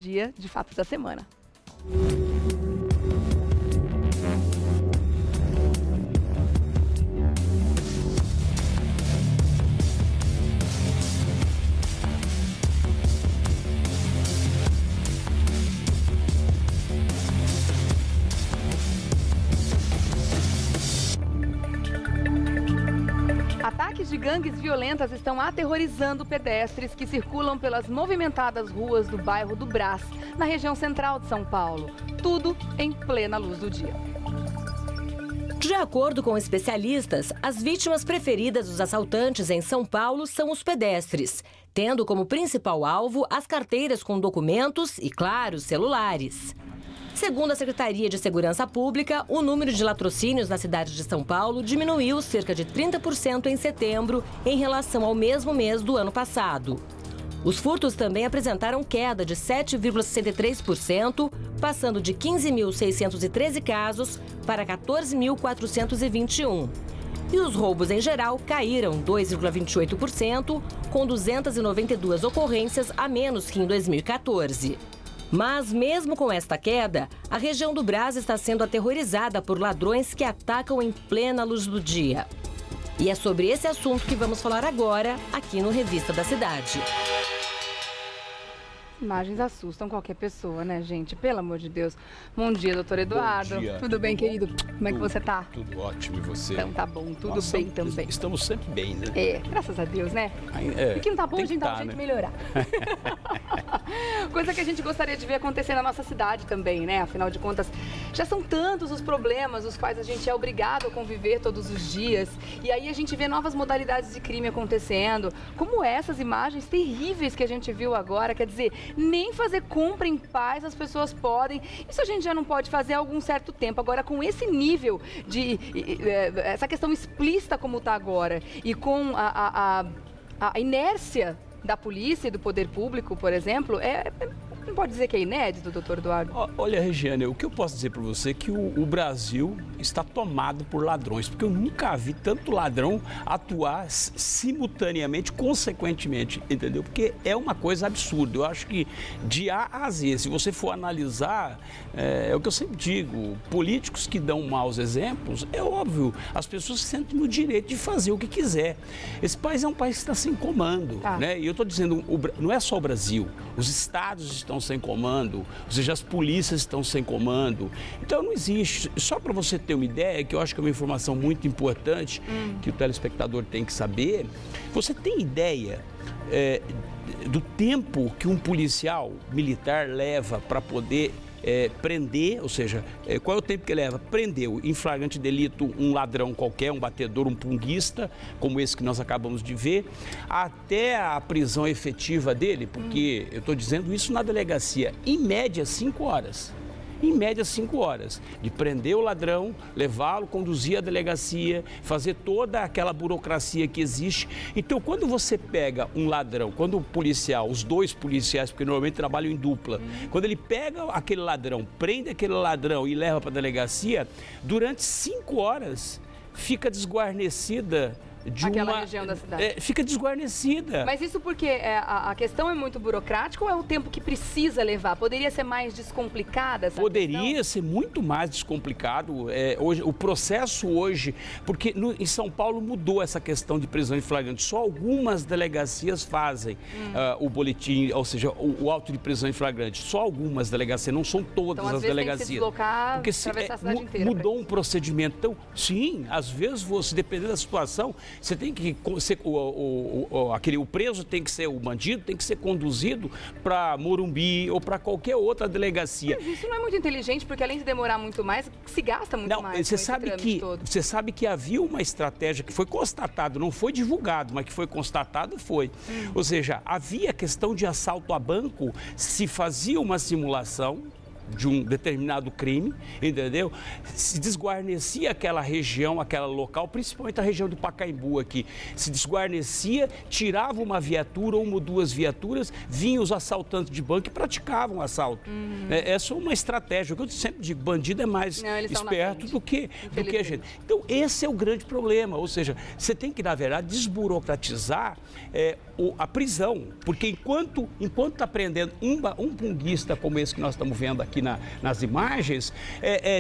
dia de fatos da semana. Ataques de gangues violentas estão aterrorizando pedestres que circulam pelas movimentadas ruas do bairro do Brás, na região central de São Paulo. Tudo em plena luz do dia. De acordo com especialistas, as vítimas preferidas dos assaltantes em São Paulo são os pedestres, tendo como principal alvo as carteiras com documentos e, claro, celulares. Segundo a Secretaria de Segurança Pública, o número de latrocínios na cidade de São Paulo diminuiu cerca de 30% em setembro em relação ao mesmo mês do ano passado. Os furtos também apresentaram queda de 7,63%, passando de 15.613 casos para 14.421. E os roubos em geral caíram 2,28%, com 292 ocorrências a menos que em 2014. Mas, mesmo com esta queda, a região do Brás está sendo aterrorizada por ladrões que atacam em plena luz do dia. E é sobre esse assunto que vamos falar agora, aqui no Revista da Cidade. Imagens assustam qualquer pessoa, né, gente? Pelo amor de Deus. Bom dia, doutor Eduardo. Bom dia. Tudo bem, querido? Como é que você tá? Tudo ótimo, e você? Então tá bom, tudo Nossa, bem também. Estamos sempre bem, né? É, graças a Deus, né? É, E que não tá bom, a gente dá um tá, jeito de né? melhorar. Coisa que a gente gostaria de ver acontecer na nossa cidade também, né? Afinal de contas, já são tantos os problemas os quais a gente é obrigado a conviver todos os dias. E aí a gente vê novas modalidades de crime acontecendo, como essas imagens terríveis que a gente viu agora. Quer dizer, nem fazer compra em paz as pessoas podem. Isso a gente já não pode fazer há algum certo tempo. Agora, com esse nível de... essa questão explícita como está agora e com a inércia da polícia e do poder público, por exemplo, não pode dizer que é inédito, doutor Eduardo? Olha, Regiane, o que eu posso dizer para você é que o Brasil está tomado por ladrões, porque eu nunca vi tanto ladrão atuar simultaneamente, consequentemente, entendeu? Porque é uma coisa absurda. Eu acho que de A a Z, se você for analisar, é o que eu sempre digo, políticos que dão maus exemplos, é óbvio, as pessoas se sentem no direito de fazer o que quiser. Esse país é um país que está sem comando, né? E eu estou dizendo, não é só o Brasil, os estados estão sem comando, ou seja, as polícias estão sem comando. Então não existe. Só para você ter uma ideia, que eu acho que é uma informação muito importante, que o telespectador tem que saber, você tem ideia do tempo que um policial militar leva para poder prender, ou seja, qual é o tempo que ele leva? Prendeu em flagrante delito um ladrão qualquer, um batedor, um punguista, como esse que nós acabamos de ver, até a prisão efetiva dele, porque eu estou dizendo isso na delegacia, em média 5 horas. Em média 5 horas, de prender o ladrão, levá-lo, conduzir à delegacia, fazer toda aquela burocracia que existe. Então, quando você pega um ladrão, quando o policial, os dois policiais, porque normalmente trabalham em dupla, quando ele pega aquele ladrão, prende aquele ladrão e leva para a delegacia, durante 5 horas fica desguarnecida aquela região da cidade. Fica desguarnecida. Mas isso porque a questão é muito burocrática ou é o tempo que precisa levar? Poderia ser mais descomplicada essa Poderia ser muito mais descomplicado. Hoje, o processo hoje, porque em São Paulo mudou essa questão de prisão em flagrante. Só algumas delegacias fazem o boletim, ou seja, o auto de prisão em flagrante. Só algumas delegacias, não são todas então, as delegacias. Tem que se deslocar, porque atravessar a cidade inteira. Mudou um procedimento. Então, sim, às vezes você, dependendo da situação, você tem que ser, o preso tem que ser, o bandido tem que ser conduzido para Morumbi ou para qualquer outra delegacia. Mas isso não é muito inteligente, porque além de demorar muito mais, se gasta muito mais. Você sabe que havia uma estratégia que foi constatado, não foi divulgado, mas que foi constatado, foi. Ou seja, havia questão de assalto a banco, se fazia uma simulação, de um determinado crime, entendeu? Se desguarnecia aquela região, aquela local, principalmente a região do Pacaembu aqui, se desguarnecia, tirava uma viatura ou uma ou duas viaturas, vinham os assaltantes de banco e praticavam assalto. Essa é uma estratégia, o que eu sempre digo, bandido é mais esperto do que a gente. Então, esse é o grande problema, ou seja, você tem que, na verdade, desburocratizar a prisão, porque enquanto está prendendo um punguista como esse que nós estamos vendo aqui nas imagens,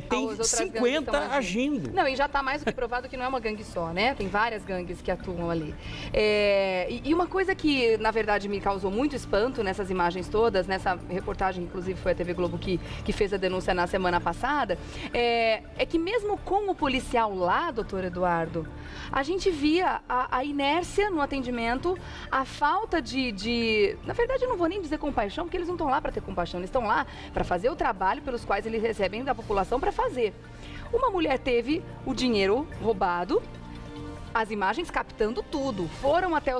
tem 50 agindo. Não, e já está mais do que provado que não é uma gangue só, né? Tem várias gangues que atuam ali. E uma coisa que, na verdade, me causou muito espanto nessas imagens todas, nessa reportagem, inclusive foi a TV Globo que fez a denúncia na semana passada, é que mesmo com o policial lá, doutor Eduardo, a gente via a inércia no atendimento, a falta de... Na verdade, eu não vou nem dizer compaixão, porque eles não estão lá para ter compaixão, eles estão lá para fazer o trabalho pelos quais eles recebem da população para fazer. Uma mulher teve o dinheiro roubado, as imagens captando tudo.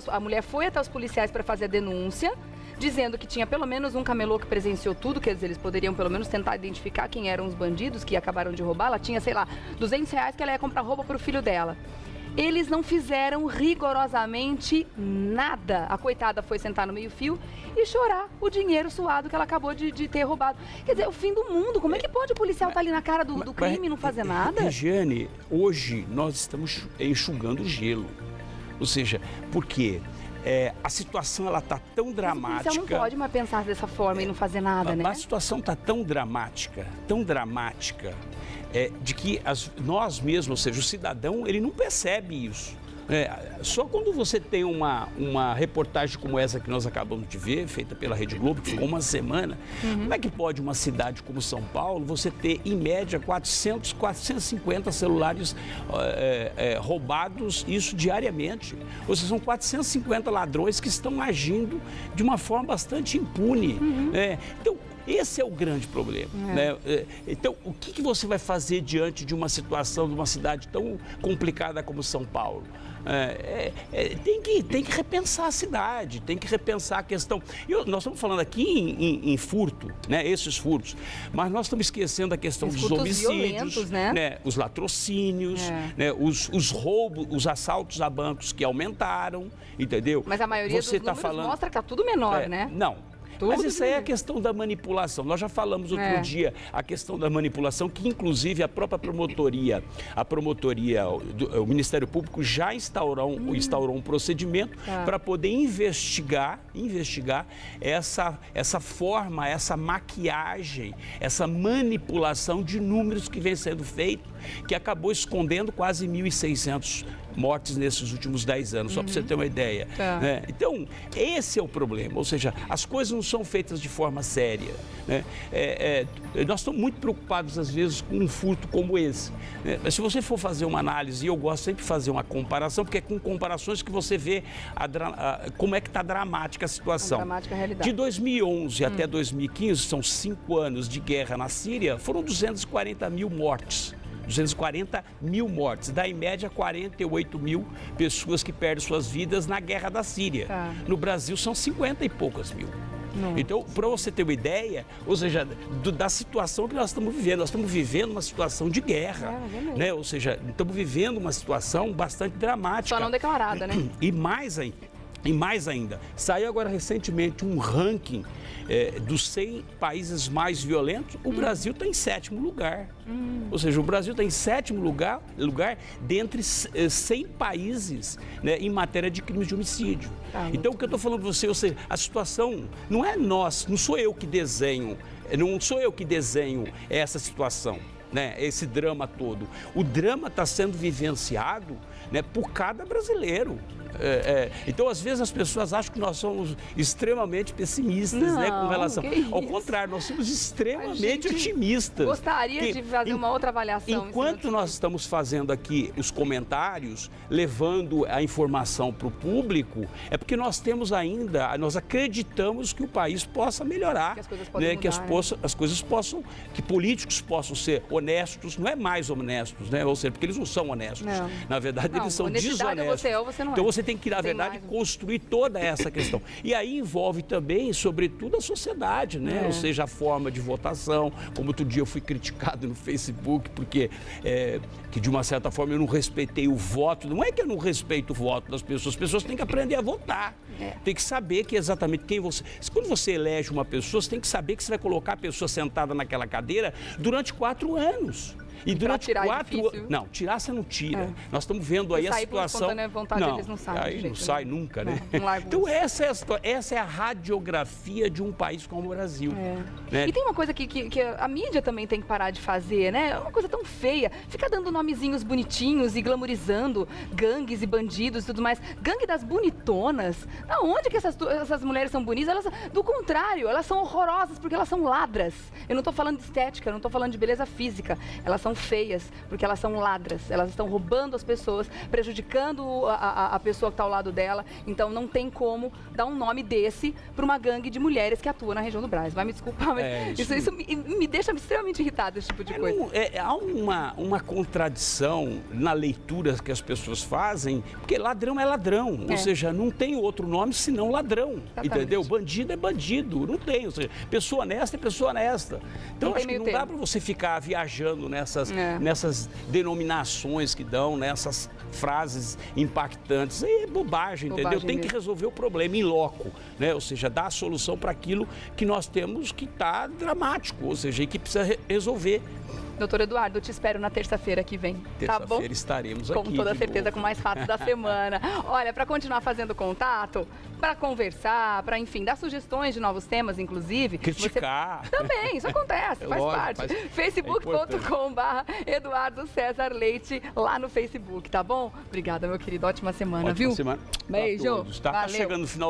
A mulher foi até os policiais para fazer a denúncia, dizendo que tinha pelo menos um camelô que presenciou tudo, quer dizer, eles poderiam pelo menos tentar identificar quem eram os bandidos que acabaram de roubar. Ela tinha, sei lá, R$200 que ela ia comprar roupa para o filho dela. Eles não fizeram rigorosamente nada. A coitada foi sentar no meio-fio e chorar o dinheiro suado que ela acabou de ter roubado. Quer dizer, o fim do mundo. Como é que pode o policial estar ali na cara do crime e não fazer nada? Regiane, hoje nós estamos enxugando gelo. Ou seja, por quê? A situação está tão dramática. Mas o policial não pode mais pensar dessa forma e não fazer nada, né? A situação está tão dramática, de que nós mesmos, ou seja, o cidadão, ele não percebe isso. Só quando você tem uma reportagem como essa que nós acabamos de ver, feita pela Rede Globo, que ficou uma semana, como é que pode uma cidade como São Paulo, você ter, em média, 450 celulares roubados, isso diariamente? Ou seja, são 450 ladrões que estão agindo de uma forma bastante impune. Então, esse é o grande problema. Né? Então, o que você vai fazer diante de uma situação, de uma cidade tão complicada como São Paulo? Tem que repensar a cidade, tem que repensar a questão. Nós estamos falando aqui em furto, né? Esses furtos, mas nós estamos esquecendo a questão dos homicídios, né? Os latrocínios, né? Os roubos, os assaltos a bancos que aumentaram, entendeu? Mas a maioria dos números mostra que está tudo menor, né? Não. Mas isso aí é a questão da manipulação. Nós já falamos outro dia a questão da manipulação, que inclusive a própria promotoria, o Ministério Público já instaurou um procedimento para poder investigar essa forma, essa maquiagem, essa manipulação de números que vem sendo feito, que acabou escondendo quase 1.600 mortes nesses últimos 10 anos, só para você ter uma ideia. Né? Então, esse é o problema, ou seja, as coisas não são feitas de forma séria. Né? Nós estamos muito preocupados, às vezes, com um furto como esse. Né? Mas se você for fazer uma análise, e eu gosto sempre de fazer uma comparação, porque é com comparações que você vê como é que está dramática a situação. Dramática realidade. De 2011 até 2015, são 5 anos de guerra na Síria, foram 240 mil mortes. 240 mil mortes, dá em média 48 mil pessoas que perdem suas vidas na guerra da Síria. No Brasil são 50 e poucas mil. Então, para você ter uma ideia, ou seja, da situação que nós estamos vivendo uma situação de guerra, né? Ou seja, estamos vivendo uma situação bastante dramática. Só não declarada, né? E mais ainda, saiu agora recentemente um ranking dos 100 países mais violentos, o Brasil está em 7º lugar. Ou seja, o Brasil está em 7º lugar dentre 100 países, né, em matéria de crimes de homicídio. Então, o que eu estou falando para você, ou seja, a situação não é não sou eu que desenho essa situação. Né, esse drama todo. O drama está sendo vivenciado, né, por cada brasileiro. Então, às vezes, as pessoas acham que nós somos extremamente pessimistas, né, com relação... Ao contrário, nós somos extremamente otimistas. Gostaria de fazer uma outra avaliação. Enquanto nós estamos fazendo aqui os comentários, levando a informação para o público, é porque nós acreditamos que o país possa melhorar, que as coisas podem mudar, que políticos possam ser honestos, não é mais honestos, né? Ou seja, porque eles não são honestos. Na verdade, eles são desonestos. Ou você é ou você não é. Então, você tem que, na verdade, construir toda essa questão. E aí envolve também, sobretudo, a sociedade, né? Ou seja, a forma de votação. Como outro dia eu fui criticado no Facebook, porque que de uma certa forma eu não respeitei o voto. Não é que eu não respeito o voto das pessoas, as pessoas têm que aprender a votar. Tem que saber que exatamente quem você... Quando você elege uma pessoa, você tem que saber que você vai colocar a pessoa sentada naquela cadeira durante 4 anos. E durante 4 anos... Não, tirar você não tira. Nós estamos vendo aí a situação... Vontade, não, eles não saem. Aí não sai nunca, né? Então essa é a radiografia de um país como o Brasil. Né? E tem uma coisa que a mídia também tem que parar de fazer, né? É uma coisa tão feia. Fica dando nomezinhos bonitinhos e glamorizando gangues e bandidos e tudo mais. Gangue das bonitonas. Da onde que essas mulheres são bonitas? Do contrário, elas são horrorosas porque elas são ladras. Eu não tô falando de estética, eu não tô falando de beleza física. Elas são feias porque elas são ladras. Elas estão roubando as pessoas, prejudicando a pessoa que está ao lado dela. Então não tem como dar um nome desse para uma gangue de mulheres que atua na região do Brás. Vai me desculpar, mas isso me deixa extremamente irritada, esse tipo de coisa. Há uma contradição na leitura que as pessoas fazem, porque ladrão é ladrão. Ou seja, não tem outro nome senão ladrão. Exatamente. Entendeu? Bandido é bandido. Não tem. Ou seja, pessoa honesta é pessoa honesta. Então acho que não dá para você ficar viajando nessas denominações que dão, nessas frases impactantes. É bobagem, entendeu? Tem que resolver o problema em loco, né? Ou seja, dar a solução para aquilo que nós temos que está dramático, ou seja, e que precisa resolver. Doutor Eduardo, eu te espero na terça-feira que vem, tá bom? Terça-feira estaremos aqui. Com toda certeza, com mais fatos da semana. Olha, para continuar fazendo contato, para conversar, para, enfim, dar sugestões de novos temas, inclusive. Criticar. Também, isso acontece, faz parte. Facebook.com/Eduardo César Leite, lá no Facebook, tá bom? Obrigada, meu querido. Ótima semana, Ótima viu? Semana. Beijo. Tá chegando no final.